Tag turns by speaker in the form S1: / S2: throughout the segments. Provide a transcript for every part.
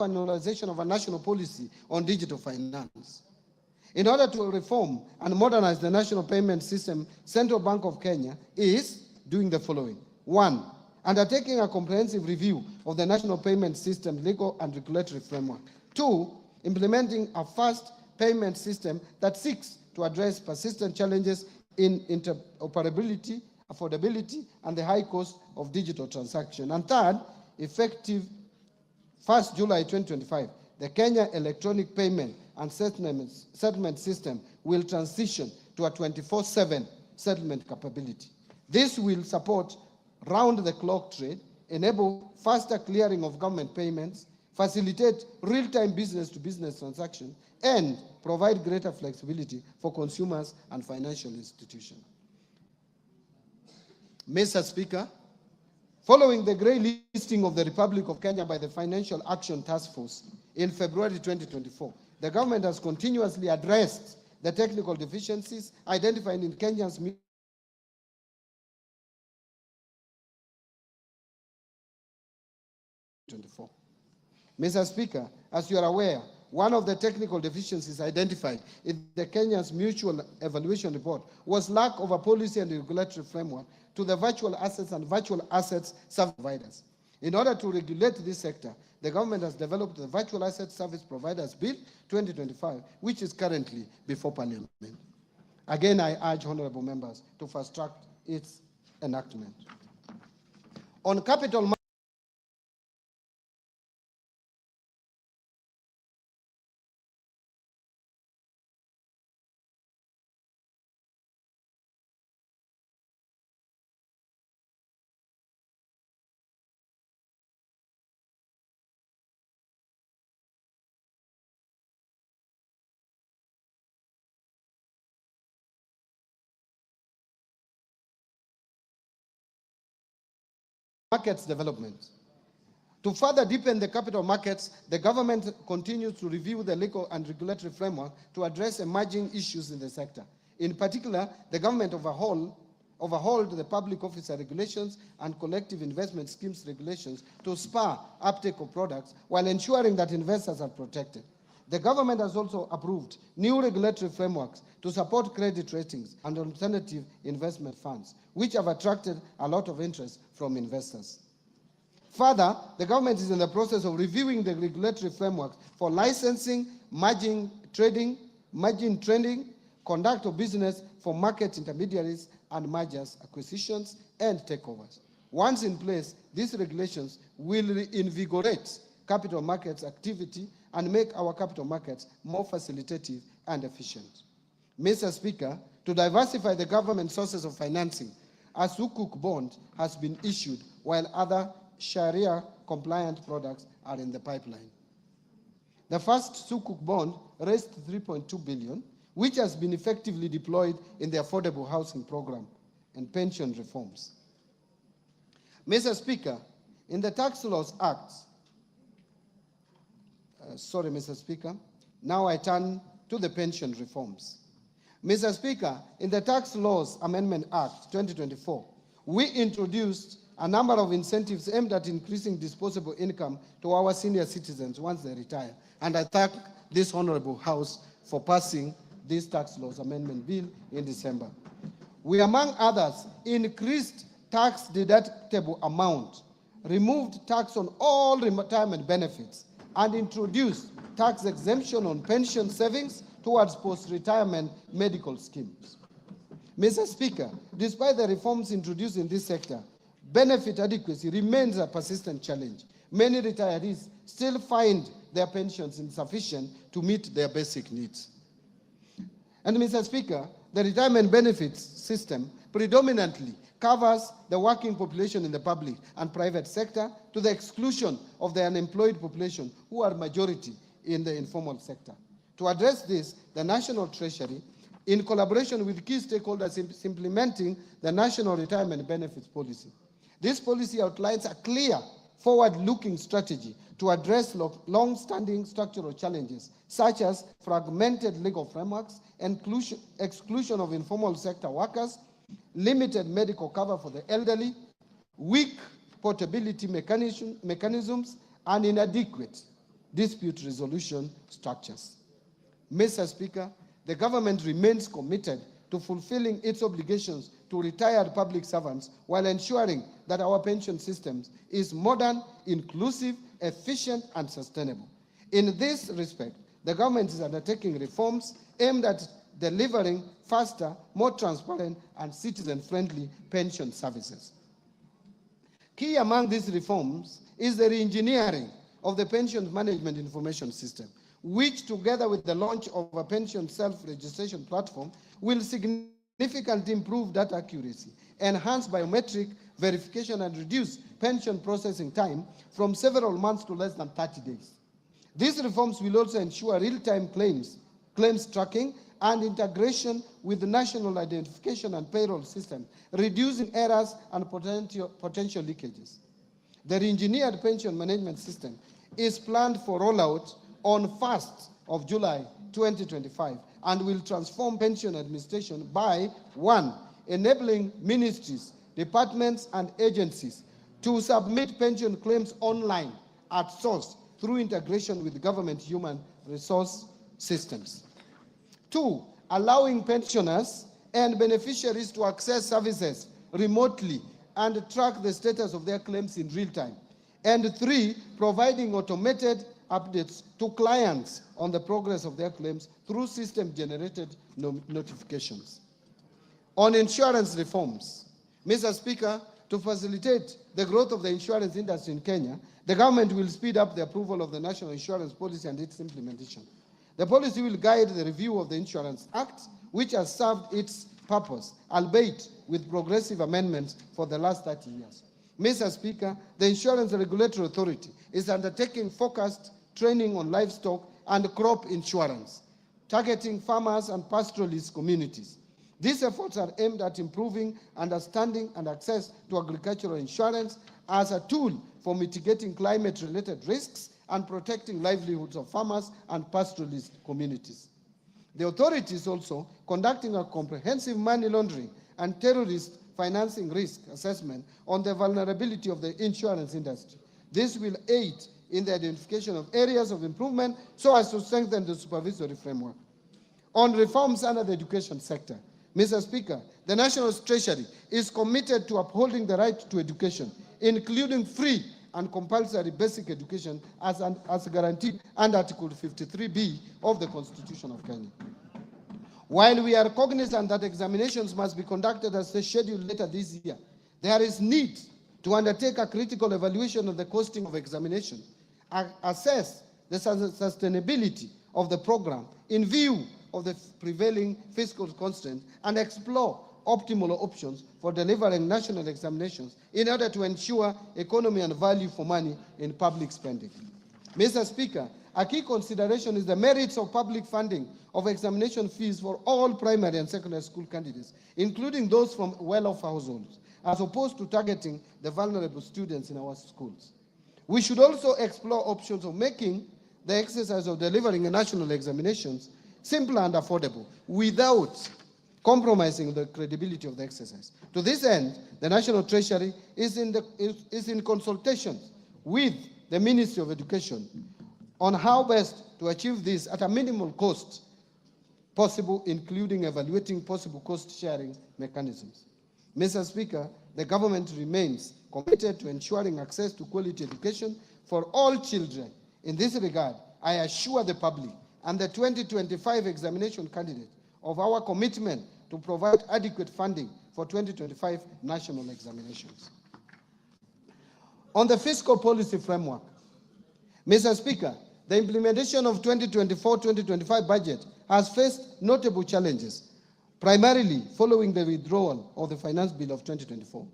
S1: finalization of a national policy on digital finance. In order to reform and modernize the national payment system, Central Bank of Kenya is doing the following. 1, undertaking a comprehensive review of the national payment system legal and regulatory framework. 2, implementing a fast payment system that seeks to address persistent challenges in interoperability, affordability, and the high cost of digital transaction. And 3rd, effective 1st July 2025, the Kenya Electronic Payment and Settlement System will transition to a 24/7 settlement capability. This will support round-the-clock trade, enable faster clearing of government payments, facilitate real-time business-to-business transactions, and provide greater flexibility for consumers and financial institutions. Mr. Speaker, following the grey listing of the Republic of Kenya by the Financial Action Task Force in February 2024, the government has continuously addressed the technical deficiencies identified in Kenya's Mr. Speaker, as you are aware, one of the technical deficiencies identified in the Kenya's Mutual Evaluation Report was lack of a policy and regulatory framework to the virtual assets and virtual assets service providers. In order to regulate this sector, the government has developed the Virtual Asset Service Providers Bill 2025, which is currently before Parliament. Again, I urge honorable members to fast-track its enactment. On capital markets development. To further deepen the capital markets, the government continues to review the legal and regulatory framework to address emerging issues in the sector. In particular, the government overhauled the public officer regulations and collective investment schemes regulations to spur uptake of products while ensuring that investors are protected. The government has also approved new regulatory frameworks to support credit ratings and alternative investment funds, which have attracted a lot of interest from investors. Further, the government is in the process of reviewing the regulatory framework for licensing, margin trading, conduct of business for market intermediaries, and mergers, acquisitions, and takeovers. Once in place, these regulations will reinvigorate capital markets activity and make our capital markets more facilitative and efficient. Mr. Speaker, to diversify the government sources of financing, a Sukuk bond has been issued while other Sharia-compliant products are in the pipeline. The first Sukuk bond raised 3.2 billion, which has been effectively deployed in the affordable housing program and pension reforms. Mr. Speaker, in the Tax Laws Act, Mr. Speaker, now I turn to the pension reforms. Mr. Speaker, in the Tax Laws Amendment Act 2024, we introduced a number of incentives aimed at increasing disposable income to our senior citizens once they retire. And I thank this Honorable House for passing this Tax Laws Amendment Bill in December. We, among others, increased tax deductible amount, removed tax on all retirement benefits, and introduced tax exemption on pension savings towards post-retirement medical schemes. Mr. Speaker, despite the reforms introduced in this sector, benefit adequacy remains a persistent challenge. Many retirees still find their pensions insufficient to meet their basic needs. And Mr. Speaker, the retirement benefits system predominantly covers the working population in the public and private sector to the exclusion of the unemployed population, who are majority in the informal sector. To address this, the National Treasury, in collaboration with key stakeholders, is implementing the National Retirement Benefits Policy. This policy outlines a clear, forward-looking strategy to address long-standing structural challenges, such as fragmented legal frameworks, exclusion of informal sector workers, limited medical cover for the elderly, weak portability mechanisms, and inadequate dispute resolution structures. Mr. Speaker, the government remains committed to fulfilling its obligations to retired public servants while ensuring that our pension system is modern, inclusive, efficient, and sustainable. In this respect, the government is undertaking reforms aimed at delivering faster, more transparent, and citizen-friendly pension services. Key among these reforms is the re-engineering of the pension management information system, which, together with the launch of a pension self-registration platform, will significantly improve data accuracy, enhance biometric verification, and reduce pension processing time from several months to less than 30 days. These reforms will also ensure real-time claims tracking and integration with the national identification and payroll system, reducing errors and potential leakages. The re-engineered pension management system is planned for rollout on 1st of July 2025 and will transform pension administration by 1, enabling ministries, departments, and agencies to submit pension claims online at source through integration with government human resource systems. 2, allowing pensioners and beneficiaries to access services remotely and track the status of their claims in real time. And 3, providing automated updates to clients on the progress of their claims through system-generated notifications. On insurance reforms, Mr. Speaker, to facilitate the growth of the insurance industry in Kenya, the government will speed up the approval of the National Insurance Policy and its implementation. The policy will guide the review of the Insurance Act, which has served its purpose, albeit with progressive amendments for the last 30 years. Mr. Speaker, the Insurance Regulatory Authority is undertaking focused training on livestock and crop insurance, targeting farmers and pastoralist communities. These efforts are aimed at improving understanding and access to agricultural insurance as a tool for mitigating climate-related risks and protecting livelihoods of farmers and pastoralist communities. The authority is also conducting a comprehensive money laundering and terrorist financing risk assessment on the vulnerability of the insurance industry. This will aid in the identification of areas of improvement so as to strengthen the supervisory framework. On reforms under the education sector, Mr. Speaker, the National Treasury is committed to upholding the right to education, including free and compulsory basic education as guaranteed under Article 53B of the Constitution of Kenya. While we are cognizant that examinations must be conducted as scheduled later this year, there is need to undertake a critical evaluation of the costing of examination, assess the sustainability of the program in view of the prevailing fiscal constraints, and explore optimal options for delivering national examinations in order to ensure economy and value for money in public spending. Mr. Speaker, a key consideration is the merits of public funding of examination fees for all primary and secondary school candidates, including those from well-off households, as opposed to targeting the vulnerable students in our schools. We should also explore options of making the exercise of delivering national examinations simple and affordable without compromising the credibility of the exercise. To this end, the National Treasury is in consultations with the Ministry of Education on how best to achieve this at a minimal cost possible, including evaluating possible cost-sharing mechanisms. Mr. Speaker, the government remains committed to ensuring access to quality education for all children. In this regard, I assure the public and the 2025 examination candidates of our commitment to provide adequate funding for 2025 national examinations. On the fiscal policy framework, Mr. Speaker, the implementation of 2024-2025 budget has faced notable challenges, primarily following the withdrawal of the Finance Bill of 2024.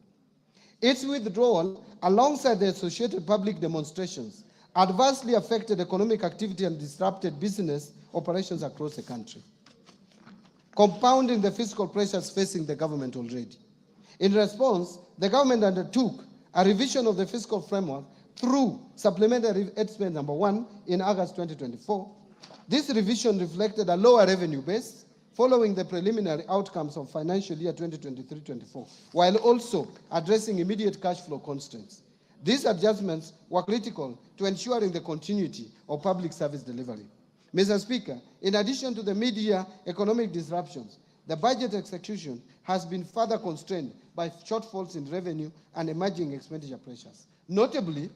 S1: Its withdrawal, alongside the associated public demonstrations, adversely affected economic activity and disrupted business operations across the country, compounding the fiscal pressures facing the government already. In response, the government undertook a revision of the fiscal framework through Supplementary Expense Number 1 in August 2024. This revision reflected a lower revenue base following the preliminary outcomes of financial year 2023-24, while also addressing immediate cash flow constraints. These adjustments were critical to ensuring the continuity of public service delivery. Mr. Speaker, in addition to the mid-year economic disruptions, the budget execution has been further constrained by shortfalls in revenue and emerging expenditure pressures. Notably,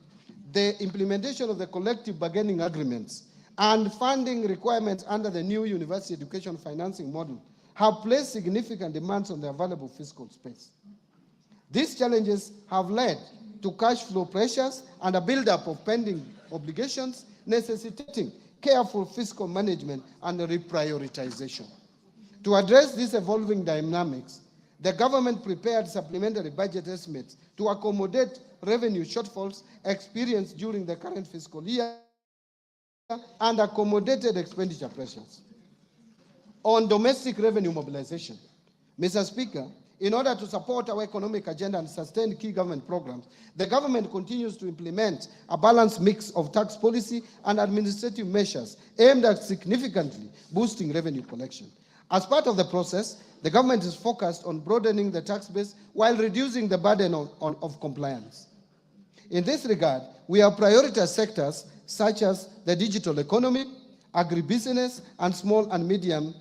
S1: the implementation of the collective bargaining agreements and funding requirements under the new university education financing model have placed significant demands on the available fiscal space. These challenges have led to cash flow pressures and a buildup of pending obligations, necessitating careful fiscal management and reprioritization. To address these evolving dynamics, the government prepared supplementary budget estimates to accommodate revenue shortfalls experienced during the current fiscal year and accommodated expenditure pressures. On domestic revenue mobilization, Mr. Speaker, in order to support our economic agenda and sustain key government programs, the government continues to implement a balanced mix of tax policy and administrative measures aimed at significantly boosting revenue collection. As part of the process, the government is focused on broadening the tax base while reducing the burden of compliance. In this regard, we have prioritized sectors such as the digital economy, agribusiness, and small and medium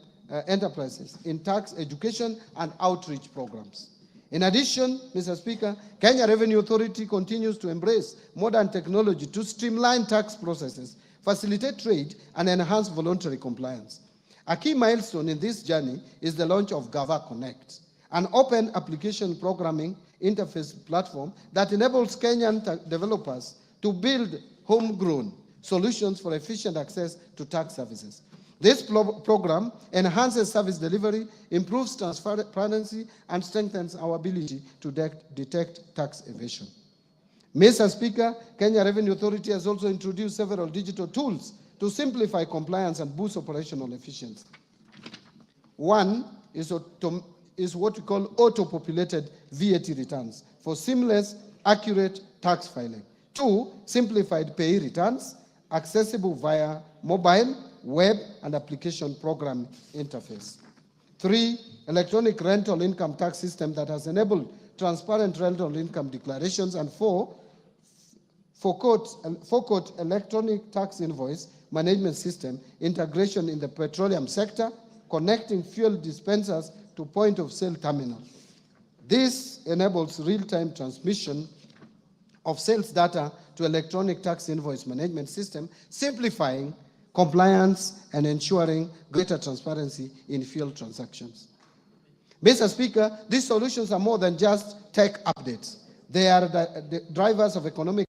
S1: enterprises in tax education and outreach programs. In addition, Mr. Speaker, Kenya Revenue Authority continues to embrace modern technology to streamline tax processes, facilitate trade, and enhance voluntary compliance. A key milestone in this journey is the launch of Gava Connect, an open application programming interface platform that enables Kenyan developers to build homegrown solutions for efficient access to tax services. This program enhances service delivery, improves transparency, and strengthens our ability to detect tax evasion. Mr. Speaker, Kenya Revenue Authority has also introduced several digital tools to simplify compliance and boost operational efficiency. One is what we call auto-populated VAT returns for seamless, accurate tax filing. Two, simplified pay returns, accessible via mobile, web, and application program interface. Three, electronic rental income tax system that has enabled transparent rental income declarations. And four, forecourt electronic tax invoice management system integration in the petroleum sector, connecting fuel dispensers to point-of-sale terminals. This enables real-time transmission of sales data to electronic tax invoice management system, simplifying compliance and ensuring greater transparency in fuel transactions. Mr. Speaker, these solutions are more than just tech updates. They are the drivers of economic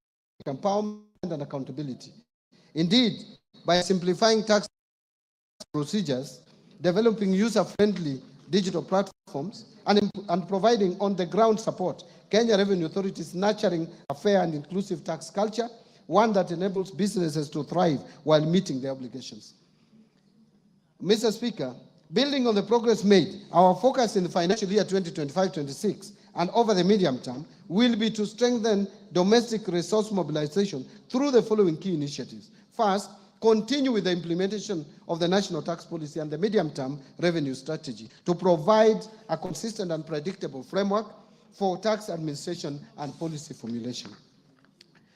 S1: empowerment and accountability. Indeed, by simplifying tax procedures, developing user-friendly digital platforms, and providing on-the-ground support, Kenya Revenue Authority is nurturing a fair and inclusive tax culture, one that enables businesses to thrive while meeting their obligations. Mr. Speaker, building on the progress made, our focus in the financial year 2025-26 and over the medium term will be to strengthen domestic resource mobilization through the following key initiatives. First, continue with the implementation of the national tax policy and the medium-term revenue strategy to provide a consistent and predictable framework for tax administration and policy formulation.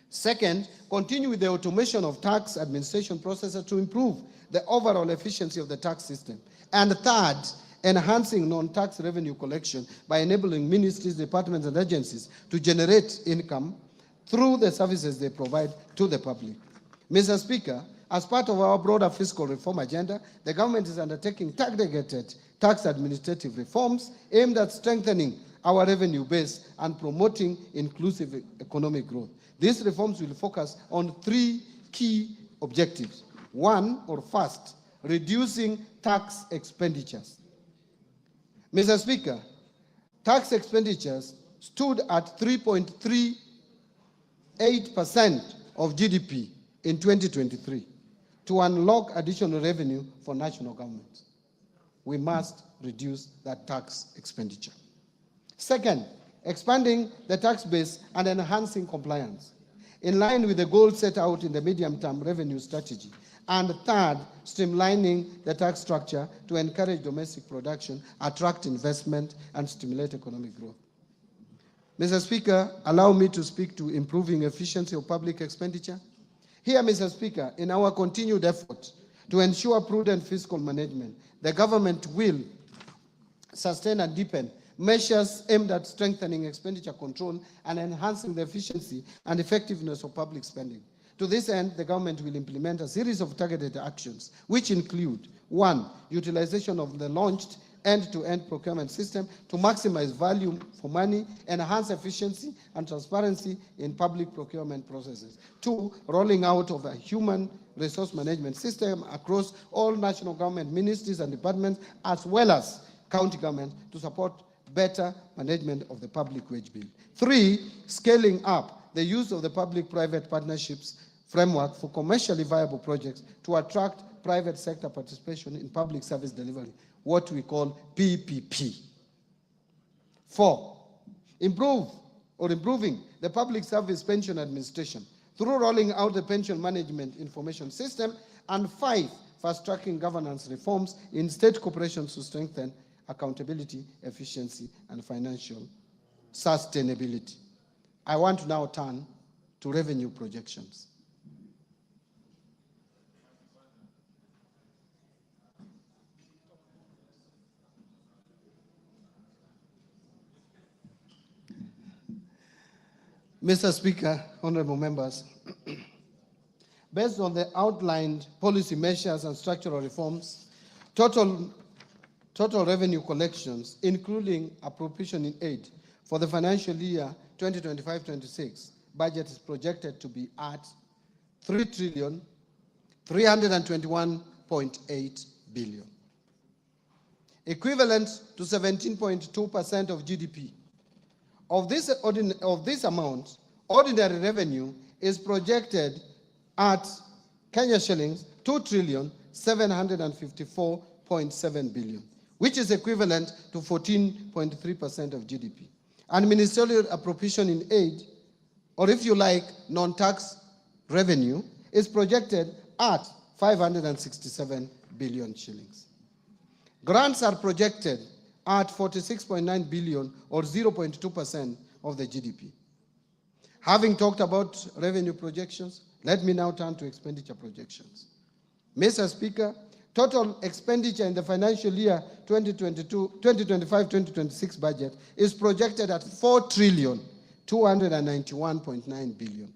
S1: Second, continue with the automation of tax administration processes to improve the overall efficiency of the tax system. And third, enhancing non-tax revenue collection by enabling ministries, departments, and agencies to generate income through the services they provide to the public. Mr. Speaker, as part of our broader fiscal reform agenda, the government is undertaking targeted tax administrative reforms aimed at strengthening our revenue base and promoting inclusive economic growth. These reforms will focus on three key objectives. First, reducing tax expenditures. Mr. Speaker, tax expenditures stood at 3.38% of GDP in 2023. To unlock additional revenue for national government, we must reduce that tax expenditure. Second, expanding the tax base and enhancing compliance, in line with the goals set out in the medium-term revenue strategy. And third, streamlining the tax structure to encourage domestic production, attract investment, and stimulate economic growth. Mr. Speaker, allow me to speak to improving efficiency of public expenditure. Here, Mr. Speaker, in our continued effort to ensure prudent fiscal management, the government will sustain and deepen measures aimed at strengthening expenditure control and enhancing the efficiency and effectiveness of public spending. To this end, the government will implement a series of targeted actions, which include: 1, utilization of the launched end-to-end procurement system to maximize value for money, enhance efficiency and transparency in public procurement processes. 2, rolling out of a human resource management system across all national government ministries and departments, as well as county government, to support better management of the public wage bill. 3, scaling up the use of the public-private partnerships framework for commercially viable projects to attract private sector participation in public service delivery, what we call PPP. 4, improving the public service pension administration through rolling out the pension management information system. And 5, fast-tracking governance reforms in state corporations to strengthen accountability, efficiency, and financial sustainability. I want to now turn to revenue projections. Mr. Speaker, honorable members, based on the outlined policy measures and structural reforms, total revenue collections, including appropriation in aid for the financial year 2025-26, budget is projected to be at 3,321.8 billion, equivalent to 17.2% of GDP. Of this amount, ordinary revenue is projected at Kenya shillings 2,754.7 billion, which is equivalent to 14.3% of GDP. And ministerial appropriation in aid, or if you like, non-tax revenue, is projected at 567 billion shillings. Grants are projected at 46.9 billion, or 0.2% of the GDP. Having talked about revenue projections, let me now turn to expenditure projections. Mr. Speaker, total expenditure in the financial year 2025-2026 budget is projected at 4,291.9 billion,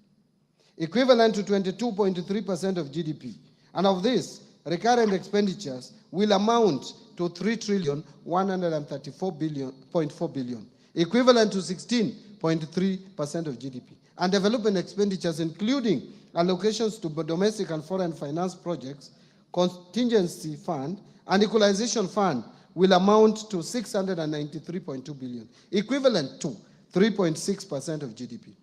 S1: equivalent to 22.3% of GDP. And of this, recurrent expenditures will amount to 3,134.4 billion, equivalent to 16.3% of GDP. And development expenditures, including allocations to domestic and foreign finance projects, contingency fund, and equalization fund, will amount to 693.2 billion, equivalent to 3.6% of GDP.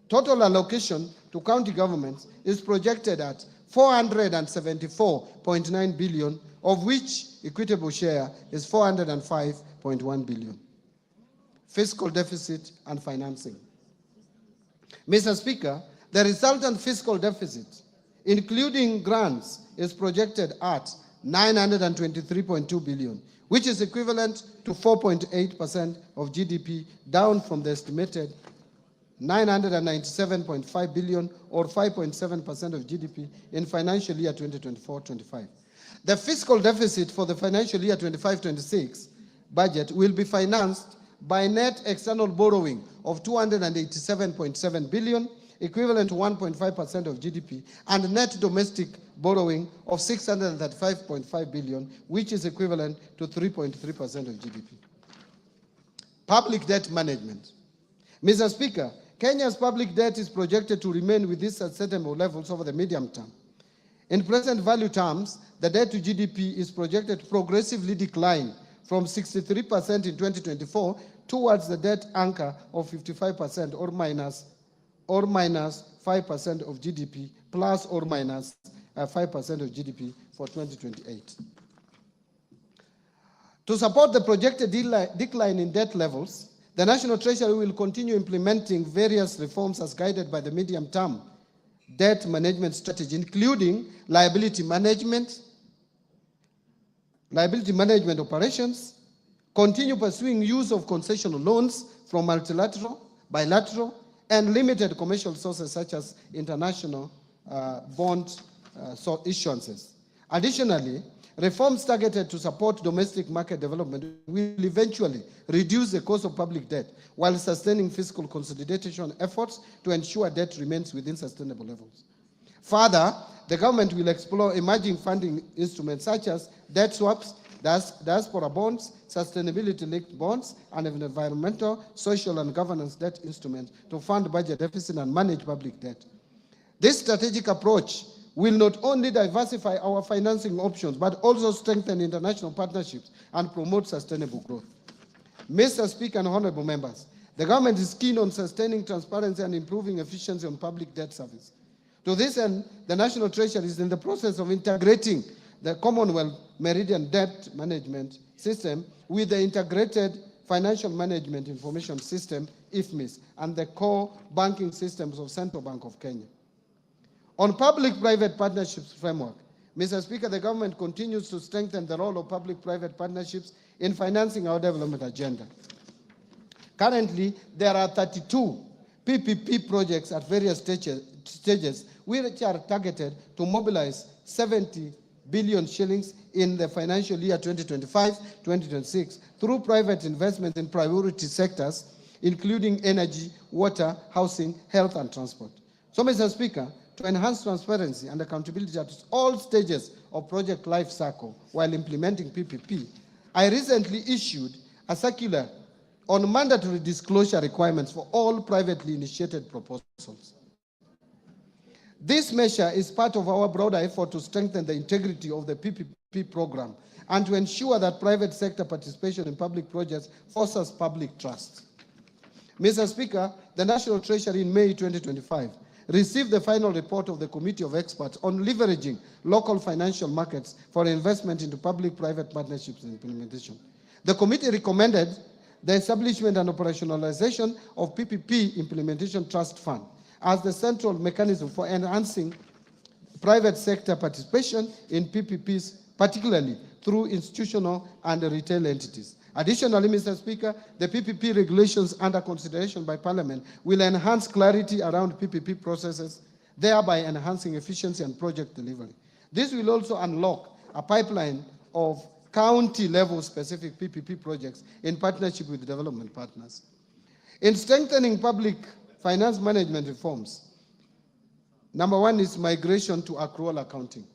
S1: Total allocation to county governments is projected at 474.9 billion, of which equitable share is 405.1 billion. Fiscal deficit and financing. Mr. Speaker, the resultant fiscal deficit, including grants, is projected at 923.2 billion, which is equivalent to 4.8% of GDP, down from the estimated 997.5 billion, or 5.7% of GDP in financial year 2024-25. The fiscal deficit for the financial year 25-26 budget will be financed by net external borrowing of 287.7 billion, equivalent to 1.5% of GDP, and net domestic borrowing of 635.5 billion, which is equivalent to 3.3% of GDP. Public debt management. Mr. Speaker, Kenya's public debt is projected to remain with these sustainable levels over the medium term. In present value terms, the debt to GDP is projected to progressively decline from 63% in 2024 towards the debt anchor of 55%, or minus 5% of GDP, plus or minus 5% of GDP for 2028. To support the projected decline in debt levels, the National Treasury will continue implementing various reforms as guided by the medium-term debt management strategy, including liability management operations, continue pursuing use of concessional loans from multilateral bilateral, and limited commercial sources such as international bond issuances. Additionally, reforms targeted to support domestic market development will eventually reduce the cost of public debt while sustaining fiscal consolidation efforts to ensure debt remains within sustainable levels. Further, the government will explore emerging funding instruments such as debt swaps, diaspora bonds, sustainability-linked bonds, and environmental, social, and governance debt instruments to fund budget deficit and manage public debt. This strategic approach will not only diversify our financing options, but also strengthen international partnerships and promote sustainable growth. Mr. Speaker and honorable members, the government is keen on sustaining transparency and improving efficiency on public debt service. To this end, the National Treasury is in the process of integrating the Commonwealth Meridian Debt Management System with the Integrated Financial Management Information System, IFMIS, and the core banking systems of Central Bank of Kenya. On public-private partnerships framework, Mr. Speaker, the government continues to strengthen the role of public-private partnerships in financing our development agenda. Currently, there are 32 PPP projects at various stages which are targeted to mobilize 70 billion shillings in the financial year 2025-2026 through private investment in priority sectors, including energy, water, housing, health, and transport. So, Mr. Speaker, to enhance transparency and accountability at all stages of project life cycle while implementing PPP, I recently issued a circular on mandatory disclosure requirements for all privately initiated proposals. This measure is part of our broader effort to strengthen the integrity of the PPP program and to ensure that private sector participation in public projects fosters public trust. Mr. Speaker, the National Treasury in May 2025 received the final report of the Committee of Experts on leveraging local financial markets for investment into public-private partnerships and implementation. The committee recommended the establishment and operationalization of PPP Implementation Trust Fund as the central mechanism for enhancing private sector participation in PPPs, particularly through institutional and retail entities. Additionally, Mr. Speaker, the PPP regulations under consideration by Parliament will enhance clarity around PPP processes, thereby enhancing efficiency and project delivery. This will also unlock a pipeline of county-level specific PPP projects in partnership with development partners. In strengthening public finance management reforms, number one is migration to accrual accounting.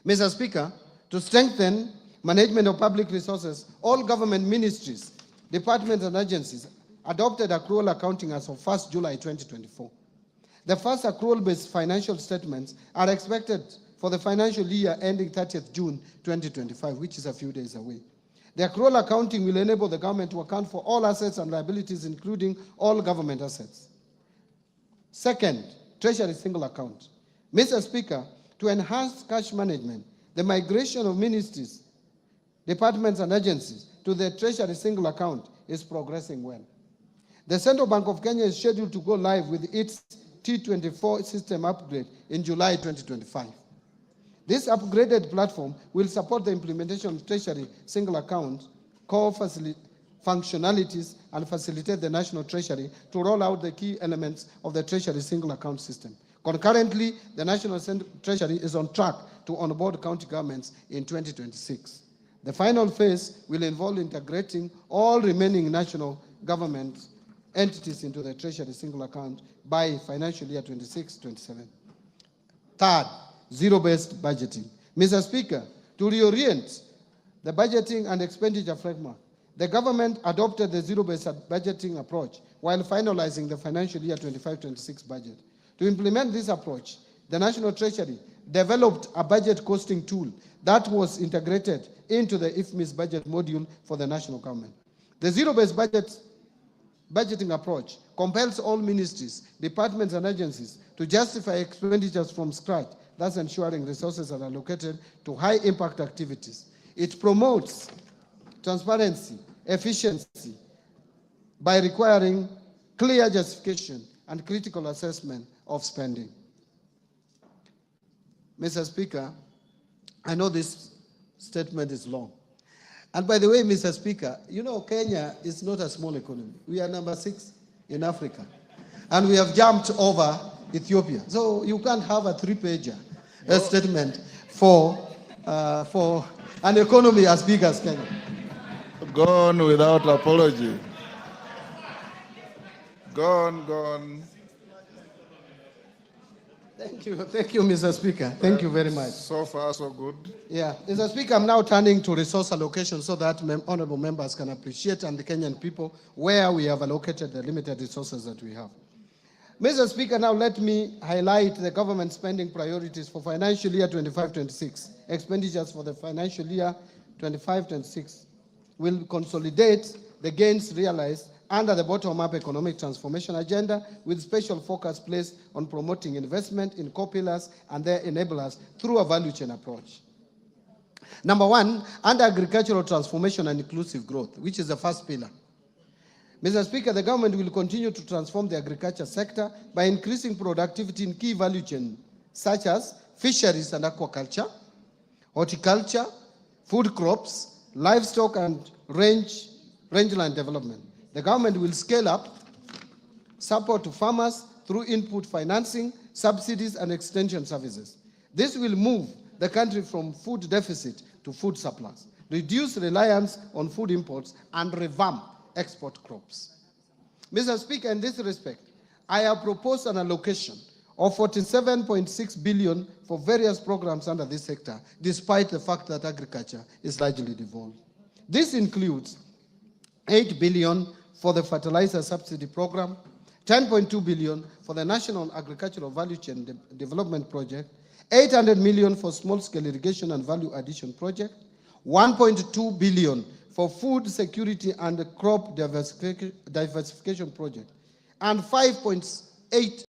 S1: Mr. Speaker, to strengthen management of public resources, all government ministries, departments, and agencies adopted accrual accounting as of 1st July 2024. The first accrual-based financial statements are expected for the financial year ending 30th June 2025, which is a few days away. The accrual accounting will enable the government to account for all assets and liabilities, including all government assets. Second, Treasury single account. Mr. Speaker, to enhance cash management, the migration of ministries, departments, and agencies to the Treasury single account is progressing well. The Central Bank of Kenya is scheduled to go live with its T24 system upgrade in July 2025. This upgraded platform will support the implementation of Treasury single account core functionalities and facilitate the National Treasury to roll out the key elements of the Treasury single account system. Concurrently, the National Treasury is on track to onboard county governments in 2026. The final phase will involve integrating all remaining national government entities into the Treasury single account by financial year 26-27. Third, zero-based budgeting. Mr. Speaker, to reorient the budgeting and expenditure framework, the government adopted the zero-based budgeting approach while finalizing the financial year 25-26 budget. To implement this approach, the National Treasury developed a budget costing tool that was integrated into the IFMIS budget module for the national government. The zero-based budgeting approach compels all ministries, departments, and agencies to justify expenditures from scratch, thus ensuring resources are allocated to high-impact activities. It promotes transparency, efficiency, by requiring clear justification and critical assessment of spending. Mr. Speaker, I know this statement is long. And by the way, Mr. Speaker, you know Kenya is not a small economy. We are number 6 in Africa. And we have jumped over Ethiopia. So you can't have a three-pager statement for an economy as big as Kenya.
S2: Gone without apology. Gone.
S1: Thank you, Mr. Speaker. Thank you very much.
S2: So far, so good.
S1: Yeah, Mr. Speaker, I'm now turning to resource allocation so that honorable members can appreciate, and the Kenyan people, where we have allocated the limited resources that we have. Mr. Speaker, now let me highlight the government spending priorities for financial year 25-26. Expenditures for the financial year 25-26 will consolidate the gains realized under the bottom-up economic transformation agenda, with special focus placed on promoting investment in core pillars and their enablers through a value chain approach. Number one, under agricultural transformation and inclusive growth, which is the first pillar. Mr. Speaker, the government will continue to transform the agriculture sector by increasing productivity in key value chains such as fisheries and aquaculture, horticulture, food crops, livestock, and rangeland development. The government will scale up support to farmers through input financing, subsidies, and extension services. This will move the country from food deficit to food surplus, reduce reliance on food imports, and revamp export crops. Mr. Speaker, in this respect, I have proposed an allocation of 47.6 billion for various programs under this sector, despite the fact that agriculture is largely devolved. This includes 8 billion for the fertilizer subsidy program, 10.2 billion for the National Agricultural Value Chain Development Project, 800 million for small-scale irrigation and value addition project, 1.2 billion for food security and crop diversification project, and 5.8